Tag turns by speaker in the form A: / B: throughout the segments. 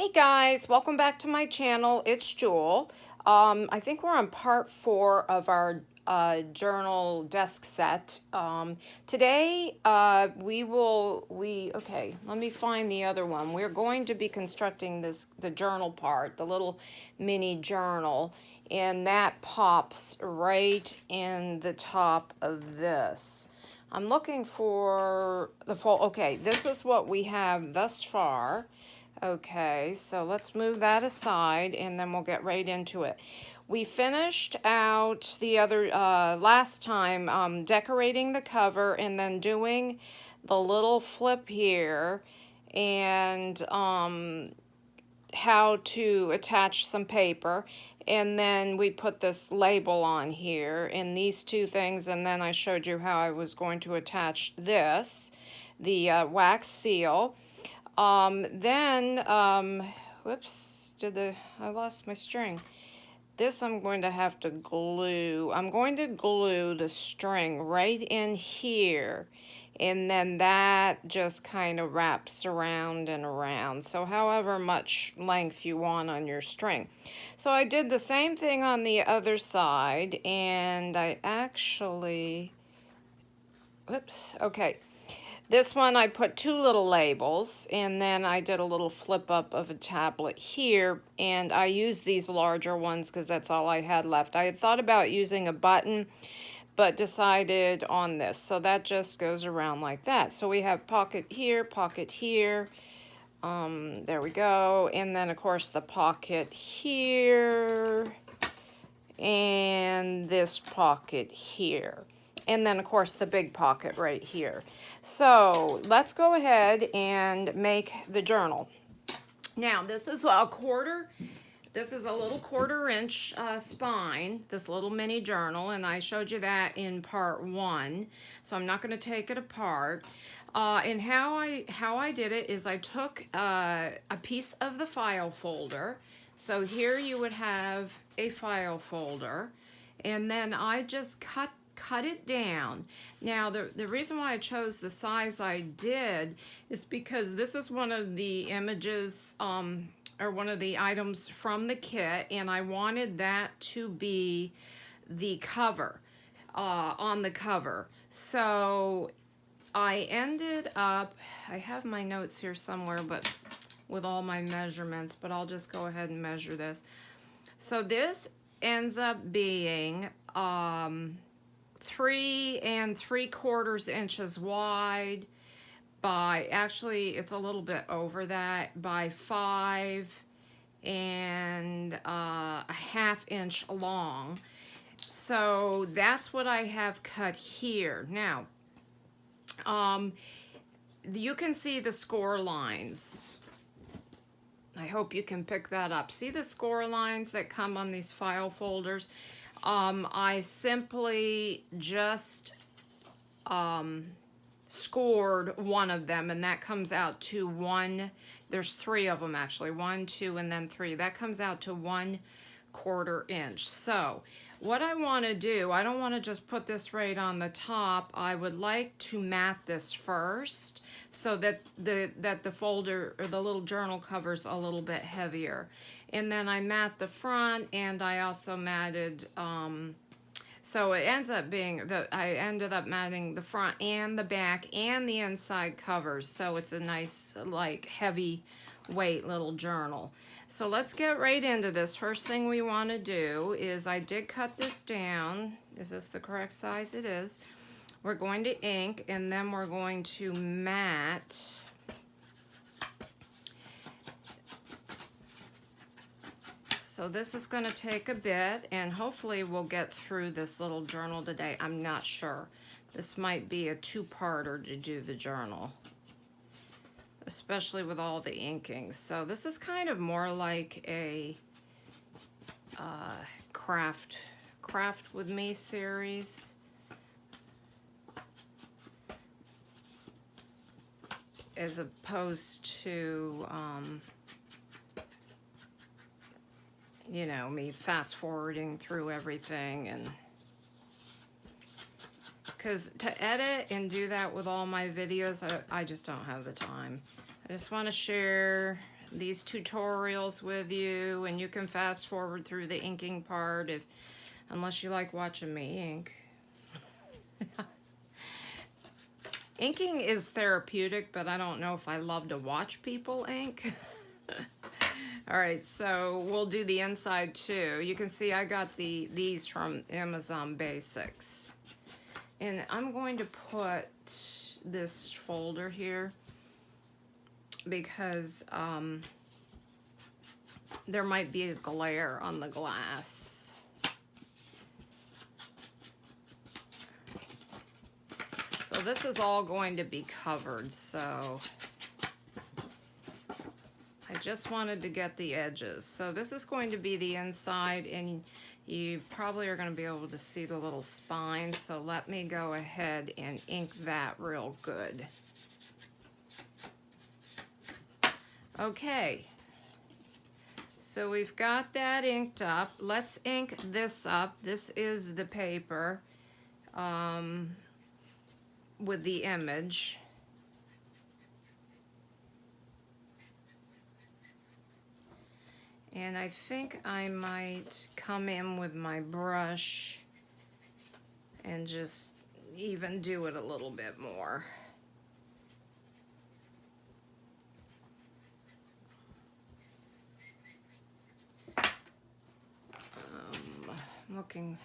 A: Hey guys, welcome back to my channel. It's Jewel. I think we're on part 4 of our journal desk set. Today okay, let me find the other one. We're going to be constructing the journal part, the little mini journal, and that pops right in the top of this. I'm looking for the full, okay, this is what we have thus far. Okay, so let's move that aside and then we'll get right into it. We finished out the other last time decorating the cover and then doing the little flip here and how to attach some paper, and then we put this label on here in these two things, and then I showed you how I was going to attach this, the wax seal. Whoops, I lost my string. This I'm going to have to glue. I'm going to glue the string right in here, and then that just kind of wraps around and around. So however much length you want on your string. So I did the same thing on the other side, and I actually, whoops, okay. This one I put two little labels, and then I did a little flip up of a tablet here, and I used these larger ones because that's all I had left. I had thought about using a button, but decided on this. So that just goes around like that. So we have pocket here, there we go. And then of course the pocket here, and this pocket here. And then, of course, the big pocket right here. So let's go ahead and make the journal. Now, this is a quarter. This is a little 1/4 inch spine, this little mini journal, and I showed you that in part 1. So I'm not going to take it apart. And how I did it is I took a piece of the file folder. So here you would have a file folder, and then I just cut it down. Now the reason why I chose the size I did is because this is one of the images or one of the items from the kit, and I wanted that to be the cover on the cover. So I ended up, I have my notes here somewhere, but with all my measurements, but I'll just go ahead and measure this. So this ends up being 3 3/4 inches wide by, actually it's a little bit over that, by 5 1/2 inch long. So that's what I have cut here. Now, you can see the score lines. I hope you can pick that up. See the score lines that come on these file folders? I simply just scored one of them, and that comes out to 1. There's 3 of them actually, 1, 2, and then 3. That comes out to 1/4 inch. So what I want to do, I don't want to just put this right on the top. I would like to mat this first so that the folder or the little journal cover's a little bit heavier. And then I mat the front, and I also matted, so it ends up being that I ended up matting the front and the back and the inside covers. So it's a nice, like, heavy weight little journal. So let's get right into this. First thing we want to do is, I did cut this down. Is this the correct size? It is. We're going to ink, and then we're going to mat. So this is going to take a bit, and hopefully we'll get through this little journal today. I'm not sure. This might be a 2-parter to do the journal, especially with all the inking. So this is kind of more like a craft with me series. As opposed to you know, me fast forwarding through everything, and because to edit and do that with all my videos, I just don't have the time. I just want to share these tutorials with you, and you can fast forward through the inking part unless you like watching me ink. Inking is therapeutic, but I don't know if I love to watch people ink. All right, so we'll do the inside too. You can see I got these from Amazon Basics. And I'm going to put this folder here because there might be a glare on the glass. So this is all going to be covered, so I just wanted to get the edges. So this is going to be the inside, and you probably are going to be able to see the little spine. So let me go ahead and ink that real good. Okay, so we've got that inked up. Let's ink this up. This is the paper with the image. And I think I might come in with my brush and just even do it a little bit more. Looking.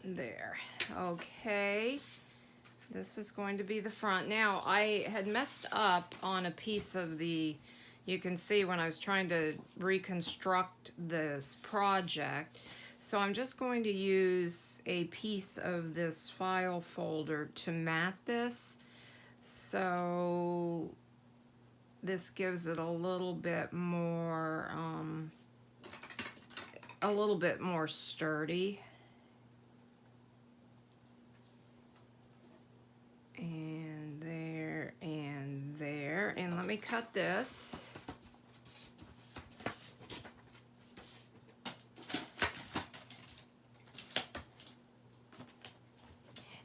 A: There. Okay. This is going to be the front. Now, I had messed up on a piece of the, you can see when I was trying to reconstruct this project. So I'm just going to use a piece of this file folder to mat this. So this gives it a little bit more sturdy. And there and there. And let me cut this.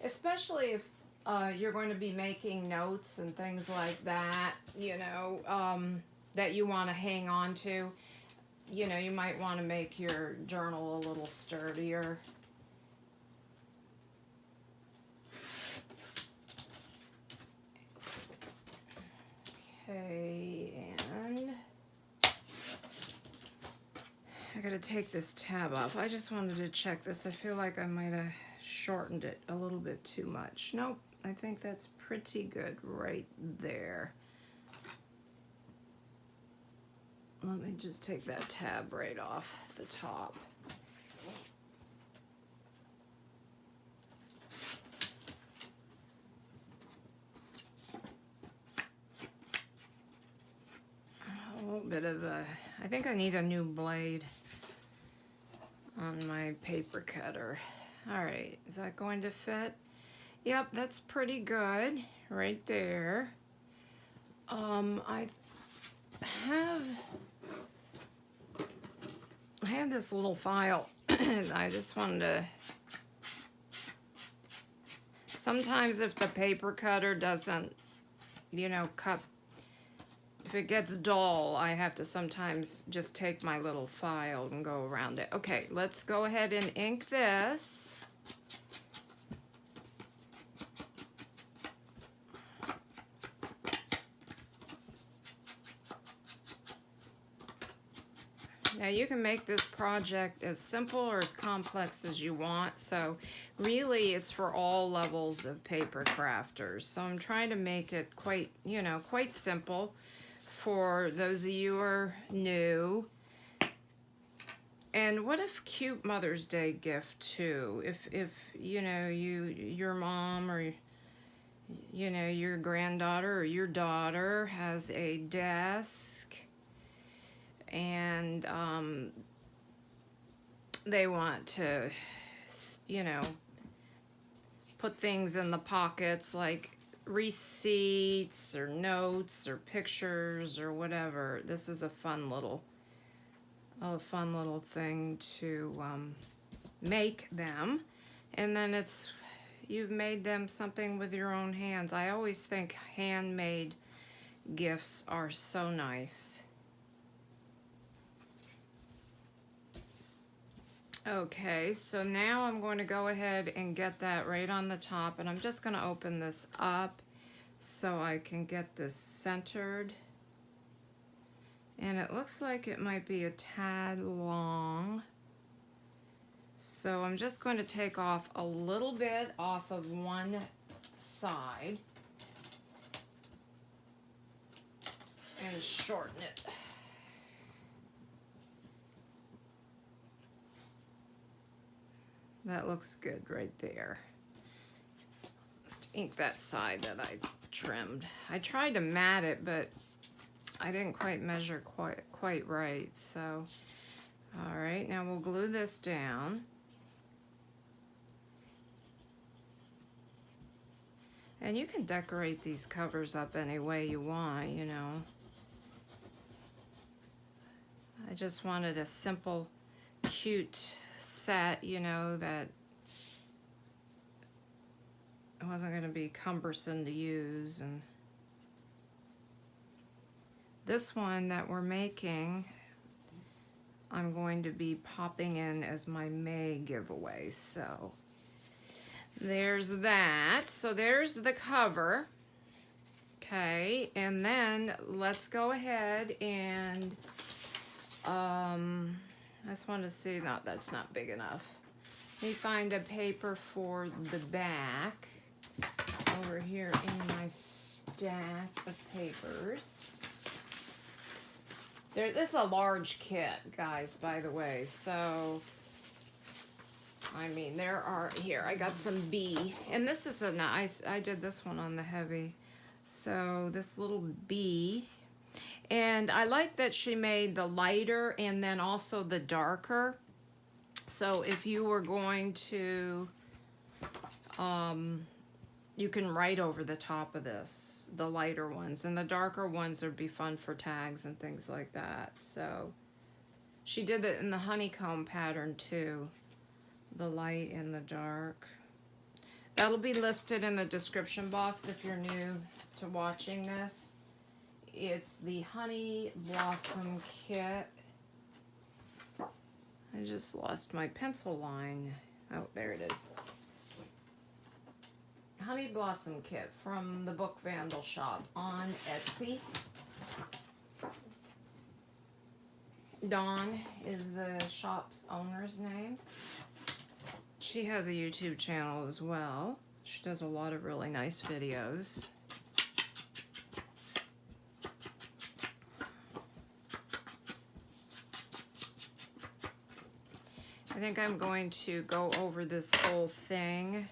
A: Especially if you're going to be making notes and things like that, you know, that you want to hang on to. You know, you might want to make your journal a little sturdier. Okay, and I gotta take this tab off. I just wanted to check this. I feel like I might have shortened it a little bit too much. Nope, I think that's pretty good right there. Let me just take that tab right off the top. A little bit of a, I think I need a new blade on my paper cutter. All right, is that going to fit? Yep, that's pretty good right there. I have this little file. I just wanted to, sometimes if the paper cutter doesn't, you know, cut, if it gets dull, I have to sometimes just take my little file and go around it. Okay, let's go ahead and ink this. Now you can make this project as simple or as complex as you want. So really it's for all levels of paper crafters. So I'm trying to make it quite, you know, quite simple for those of you who are new. And what a cute Mother's Day gift too. If you know, your mom or, you know, your granddaughter or your daughter has a desk and they want to, you know, put things in the pockets like receipts or notes or pictures or whatever. This is a fun little thing to make them. And then it's, you've made them something with your own hands. I always think handmade gifts are so nice. Okay, so now I'm going to go ahead and get that right on the top, and I'm just going to open this up so I can get this centered. And it looks like it might be a tad long. So I'm just going to take off a little bit off of one side and shorten it. That looks good right there. Just ink that side that I trimmed. I tried to mat it, but I didn't quite measure quite right. So, all right, now we'll glue this down. And you can decorate these covers up any way you want, you know. I just wanted a simple, cute set, you know, that it wasn't going to be cumbersome to use. And this one that we're making, I'm going to be popping in as my May giveaway. So there's that. So there's the cover. Okay, and then let's go ahead and I just want to see, no, that's not big enough. Let me find a paper for the back over here in my stack of papers. This is a large kit, guys, by the way. So, I mean, there are, here, I got some B. And this is a nice, I did this one on the heavy. So, this little B. And I like that she made the lighter and then also the darker. So if you were going to, you can write over the top of this, the lighter ones. And the darker ones would be fun for tags and things like that. So she did it in the honeycomb pattern too. The light and the dark. That'll be listed in the description box if you're new to watching this. It's the Honey Blossom Kit. I just lost my pencil line. Oh, there it is. Honey Blossom Kit from the Book Vandal shop on Etsy. Dawn is the shop's owner's name. She has a YouTube channel as well. She does a lot of really nice videos. I think I'm going to go over this whole thing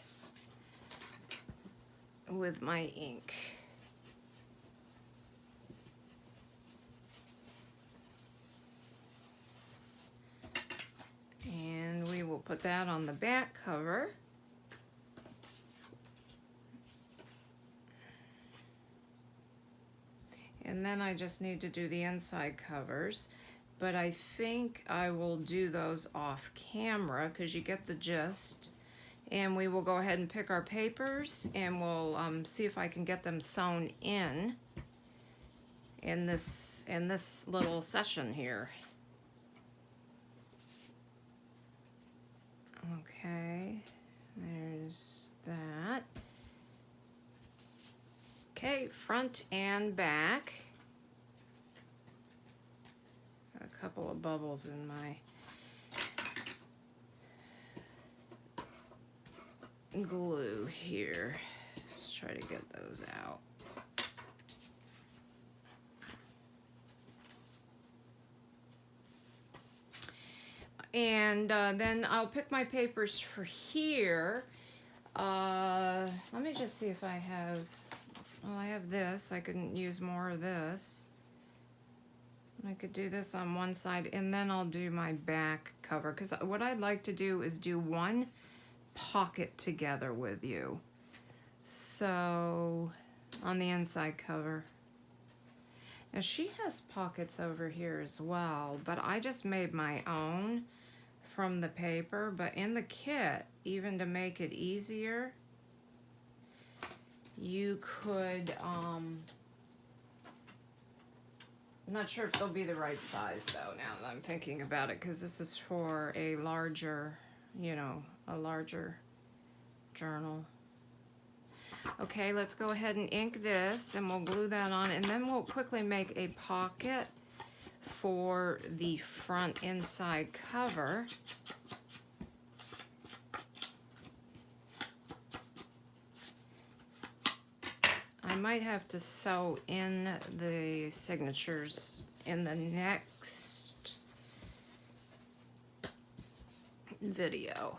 A: with my ink. And we will put that on the back cover. And then I just need to do the inside covers. But I think I will do those off camera because you get the gist. And we will go ahead and pick our papers and we'll see if I can get them sewn in this little session here. Okay, there's that. Okay, front and back. A couple of bubbles in my glue here. Let's try to get those out. And then I'll pick my papers for here. Let me just see if I have, well, I have this. I can use more of this. I could do this on one side and then I'll do my back cover because what I'd like to do is do one pocket together with you. So on the inside cover. Now she has pockets over here as well, but I just made my own from the paper. But in the kit, even to make it easier, you could, I'm not sure if they'll be the right size though, now that I'm thinking about it, because this is for a larger, you know, a larger journal. Okay, let's go ahead and ink this, and we'll glue that on, and then we'll quickly make a pocket for the front inside cover. I might have to sew in the signatures in the next video.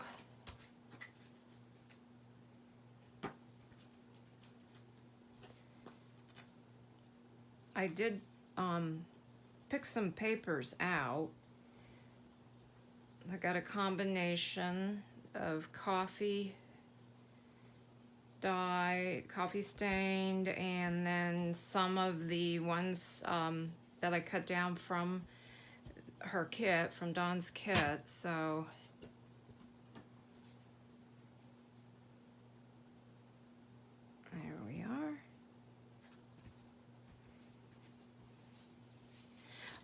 A: I did pick some papers out. I got a combination of coffee dye, coffee stained, and then some of the ones that I cut down from her kit, from Dawn's kit. So there we are.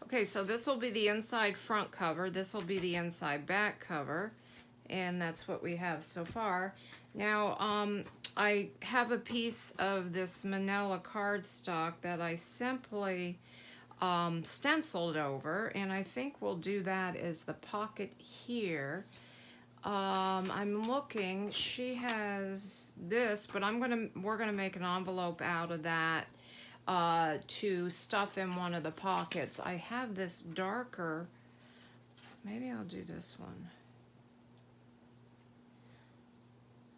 A: Okay, so this will be the inside front cover, this will be the inside back cover, and that's what we have so far. Now, I have a piece of this Manila cardstock that I simply stenciled over, and I think we'll do that as the pocket here. I'm looking, she has this, but we're gonna make an envelope out of that to stuff in one of the pockets. I have this darker, maybe I'll do this one.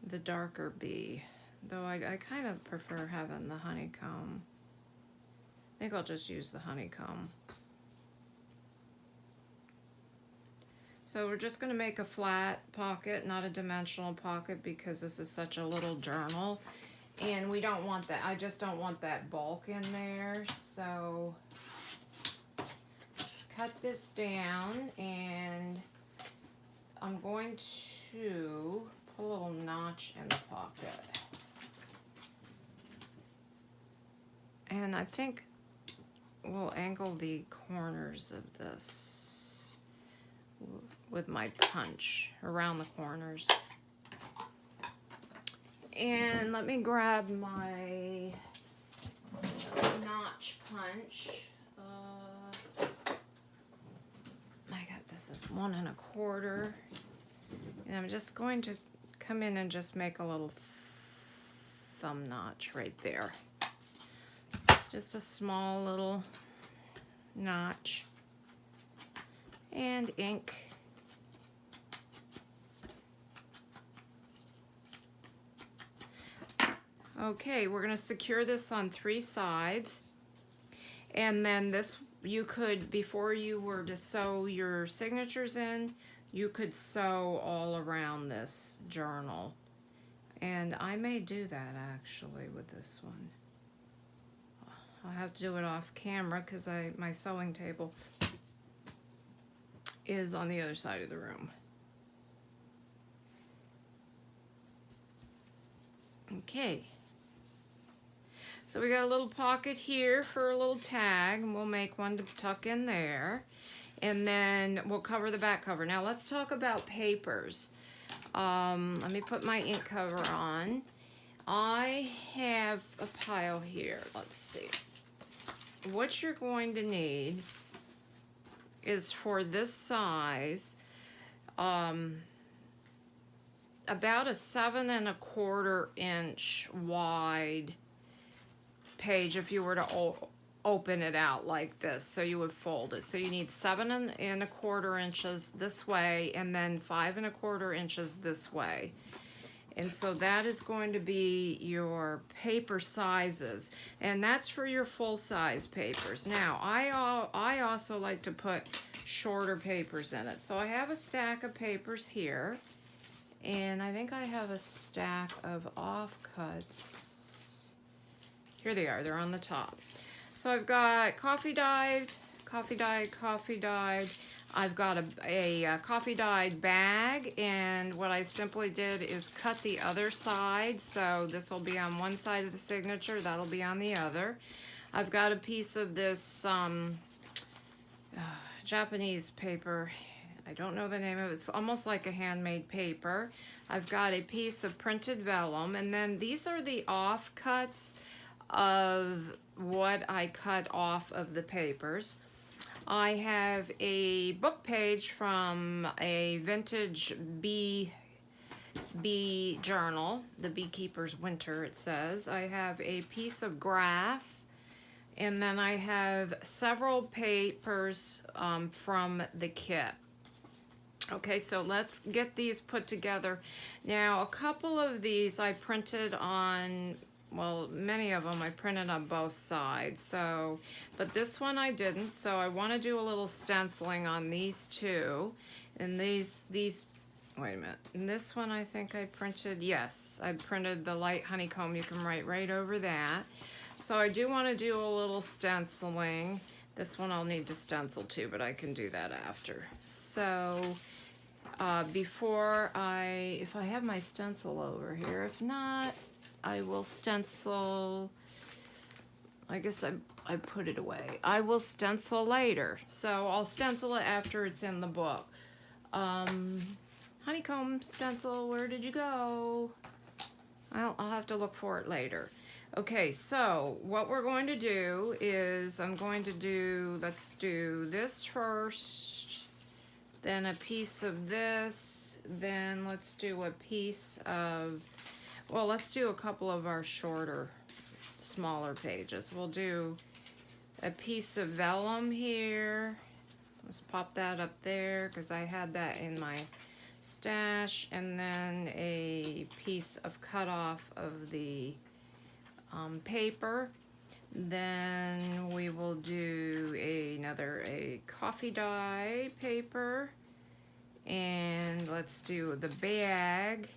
A: The darker B, though I kind of prefer having the honeycomb. I think I'll just use the honeycomb. So we're just going to make a flat pocket, not a dimensional pocket, because this is such a little journal. And we don't want that, I just don't want that bulk in there. So let's cut this down, and I'm going to put a little notch in the pocket. And I think we'll angle the corners of this with my punch around the corners. And let me grab my notch punch. This is 1 1/4. And I'm just going to come in and just make a little thumb notch right there. Just a small little notch. And ink. Okay, we're going to secure this on 3 sides. And then this, you could, before you were to sew your signatures in, you could sew all around this journal. And I may do that actually with this one. I'll have to do it off camera because my sewing table is on the other side of the room. Okay. So we got a little pocket here for a little tag, and we'll make one to tuck in there. And then we'll cover the back cover. Now let's talk about papers. Let me put my ink cover on. I have a pile here. Let's see. What you're going to need is for this size, about a 7 1/4 inch wide page if you were to open it out like this. So you would fold it. So you need 7 1/4 inches this way, and then 5 1/4 inches this way. And so that is going to be your paper sizes, and that's for your full-size papers. Now, I also like to put shorter papers in it. So I have a stack of papers here, and I think I have a stack of offcuts. Here they are, they're on the top. So I've got coffee dyed, coffee dyed, coffee dyed. I've got a coffee dyed bag, and what I simply did is cut the other side. So this will be on one side of the signature, that'll be on the other. I've got a piece of this Japanese paper. I don't know the name of it. It's almost like a handmade paper. I've got a piece of printed vellum, and then these are the offcuts of what I cut off of the papers. I have a book page from a vintage bee journal, the Beekeeper's Winter, it says. I have a piece of graph, and then I have several papers from the kit. Okay, so let's get these put together. Now, a couple of these I printed on, well, many of them I printed on both sides, so, but this one I didn't, so I want to do a little stenciling on these two. And these, wait a minute, and this one I think I printed, yes, I printed the light honeycomb. You can write right over that. So I do want to do a little stenciling. This one I'll need to stencil too, but I can do that after. So before if I have my stencil over here, if not, I will stencil. I guess I put it away. I will stencil later. So I'll stencil it after it's in the book. Honeycomb stencil, where did you go? I'll have to look for it later. Okay, so what we're going to do is let's do this first, then a piece of this, then let's do a piece of, well, let's do a couple of our shorter, smaller pages. We'll do a piece of vellum here. Let's pop that up there because I had that in my stash, and then a piece of cut off of the paper. Then we will do a coffee dye paper, and let's do the bag,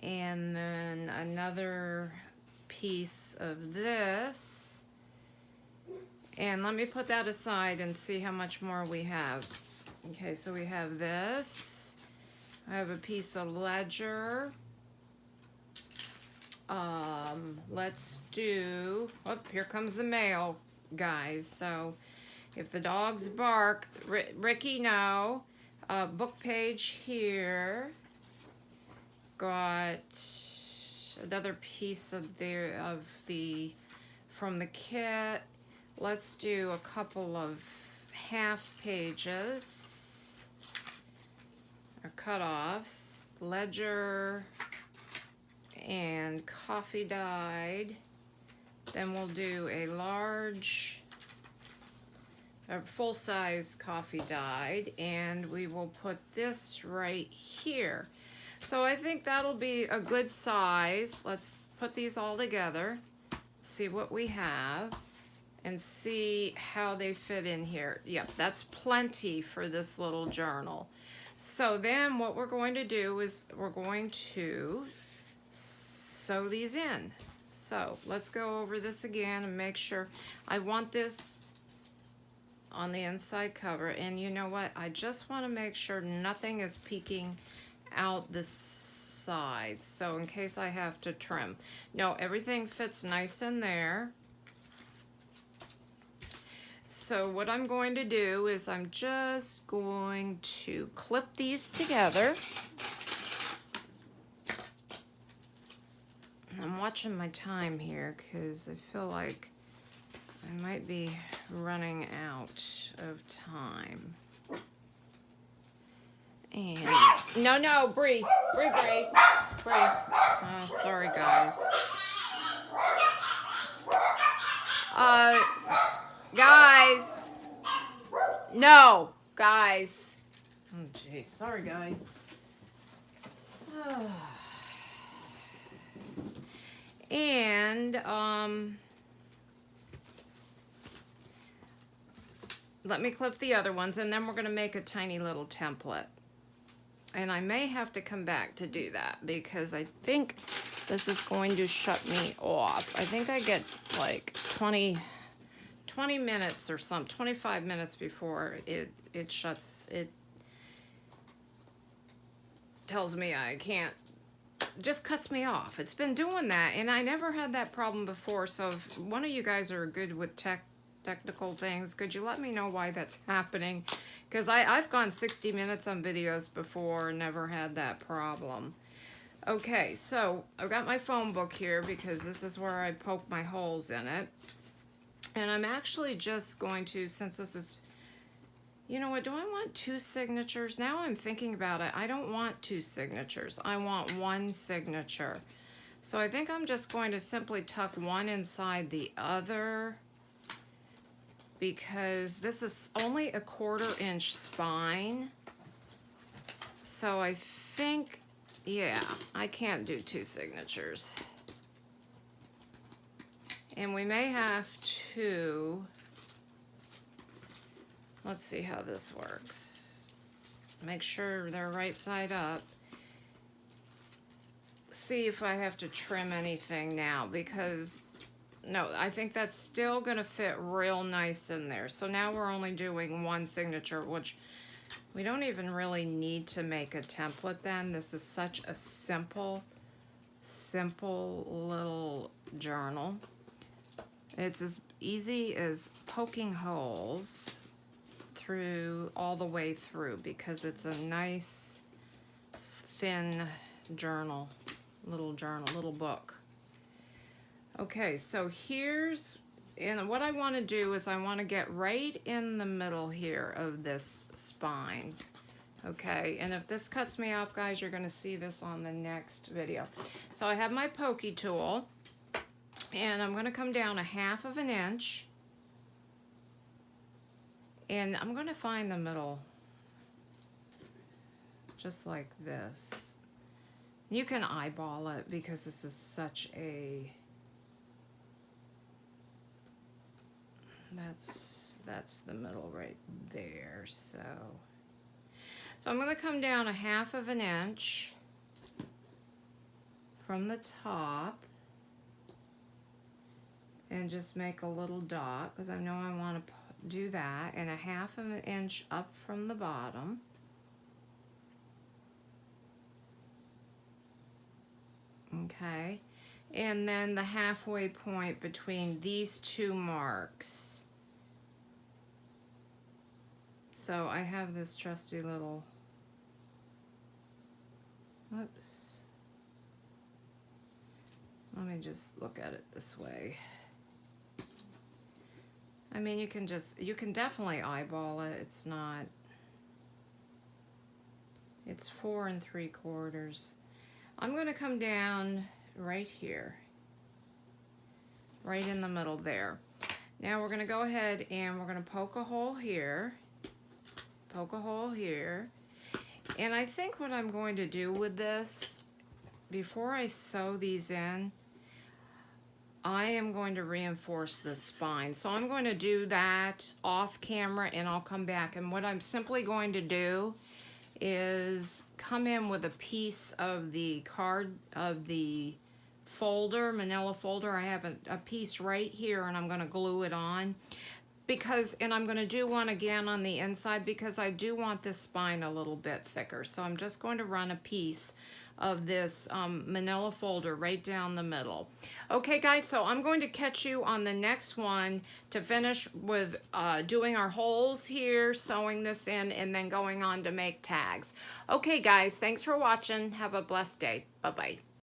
A: and then another piece of this. And let me put that aside and see how much more we have. Okay, so we have this. I have a piece of ledger. Let's do, oh, here comes the mail, guys. So if the dogs bark, Ricky, no. Book page here. Got another piece of from the kit. Let's do a couple of half pages or cut-offs. Ledger and coffee dyed. Then we'll do a full-size coffee dyed, and we will put this right here. So I think that'll be a good size. Let's put these all together, see what we have, and see how they fit in here. Yep, that's plenty for this little journal. So then what we're going to do is we're going to sew these in. So let's go over this again and make sure. I want this on the inside cover, and you know what? I just want to make sure nothing is peeking out the sides, so in case I have to trim. No, everything fits nice in there. So what I'm going to do is I'm just going to clip these together. I'm watching my time here because I feel like I might be running out of time. And no, Bree. Oh, sorry, guys. Guys. No, guys. Oh, jeez. Sorry, guys. And, let me clip the other ones, and then we're going to make a tiny little template. And I may have to come back to do that because I think this is going to shut me off. I think I get like 20 20 minutes or some 25 minutes before it shuts. It tells me I can't, just cuts me off. It's been doing that, and I never had that problem before. So if one of you guys are good with technical things, could you let me know why that's happening? Because I've gone 60 minutes on videos before and never had that problem. Okay, so I've got my phone book here because this is where I poke my holes in it. And I'm actually just going to, since this is, you know what, do I want 2 signatures? Now I'm thinking about it. I don't want 2 signatures. I want 1 signature. So I think I'm just going to simply tuck one inside the other, because this is only a 1/4 inch spine. So I think, yeah, I can't do 2 signatures. And we may have to, let's see how this works. Make sure they're right side up. See if I have to trim anything now, because no, I think that's still gonna fit real nice in there. So now we're only doing 1 signature, which we don't even really need to make a template then. This is such a simple little journal. It's as easy as poking holes through all the way through, because it's a nice thin journal, little book. Okay, so here's, and what I want to do is I want to get right in the middle here of this spine. Okay, and if this cuts me off, guys, you're going to see this on the next video. So I have my pokey tool, and I'm going to come down 1/2 inch, and I'm going to find the middle, just like this. You can eyeball it because this is such a, that's the middle right there. So I'm going to come down 1/2 inch from the top and just make a little dot, because I know I want to do that, and 1/2 inch up from the bottom. Okay, and then the halfway point between these 2 marks. So I have this trusty little, whoops, let me just look at it this way. I mean, you can definitely eyeball it. It's not, it's 4 3/4. I'm going to come down right here, right in the middle there. Now we're going to go ahead and we're going to poke a hole here, and I think what I'm going to do with this, before I sew these in, I am going to reinforce the spine. So I'm going to do that off camera, and I'll come back, and what I'm simply going to do is come in with a piece of the folder, manila folder. I have a piece right here, and I'm going to glue it on, because, and I'm going to do one again on the inside, because I do want this spine a little bit thicker. So I'm just going to run a piece of this manila folder right down the middle. Okay guys, so I'm going to catch you on the next one to finish with doing our holes here, sewing this in, and then going on to make tags. Okay guys, thanks for watching. Have a blessed day. Bye-bye.